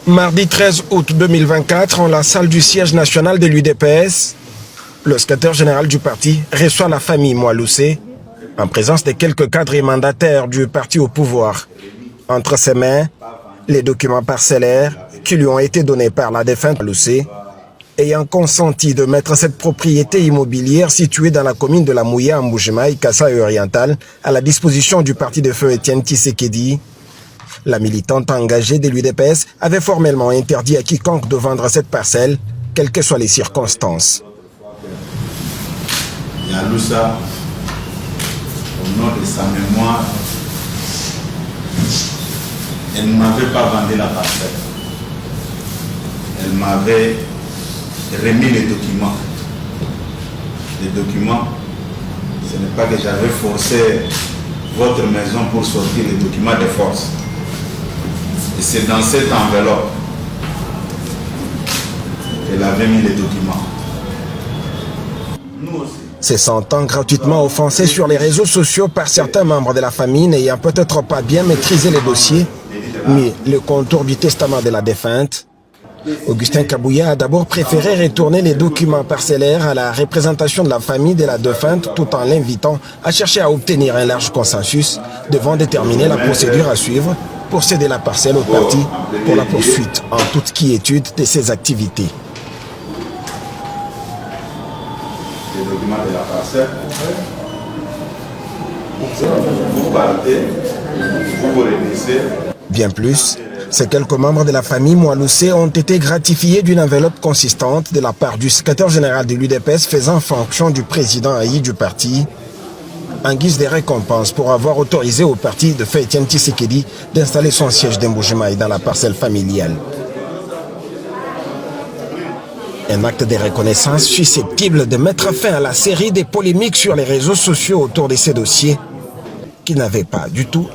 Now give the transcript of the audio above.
Mardi 13 août 2024, en la salle du siège national de l'UDPS, le secrétaire général du parti reçoit la famille Mwaloussé en présence de quelques cadres et mandataires du parti au pouvoir. Entre ses mains, les documents parcellaires qui lui ont été donnés par la défunte Mwaloussé, ayant consenti de mettre cette propriété immobilière située dans la commune de la Mouya, en Mbujimaï, Kasaï oriental, à la disposition du parti de feu Étienne Tshisekedi. La militante engagée de l'UDPS avait formellement interdit à quiconque de vendre cette parcelle, quelles que soient les circonstances. Yaloussa, au nom de sa mémoire, elle ne m'avait pas vendu la parcelle. Elle m'avait remis les documents. Les documents, ce n'est pas que j'avais forcé votre maison pour sortir les documents de force. Et c'est dans cette enveloppe qu'elle avait mis les documents. Nous aussi. Se sentant gratuitement offensé sur les réseaux sociaux par certains membres de la famille n'ayant peut-être pas bien maîtrisé les dossiers, mais le contour du testament de la défunte, Augustin Kabouya a d'abord préféré retourner les documents parcellaires à la représentation de la famille de la défunte tout en l'invitant à chercher à obtenir un large consensus devant déterminer la procédure à suivre pour céder la parcelle au parti pour la poursuite en toute quiétude de ses activités. Les documents de la parcelle, vous partez, vous renaissez. Bien plus, ces quelques membres de la famille Mwaloussé ont été gratifiés d'une enveloppe consistante de la part du secrétaire général de l'UDPS faisant fonction du président haï du parti, en guise de récompense pour avoir autorisé au parti de feu Étienne Tshisekedi d'installer son siège d'Mbujimaï dans la parcelle familiale. Un acte de reconnaissance susceptible de mettre fin à la série des polémiques sur les réseaux sociaux autour de ces dossiers qui n'avaient pas du tout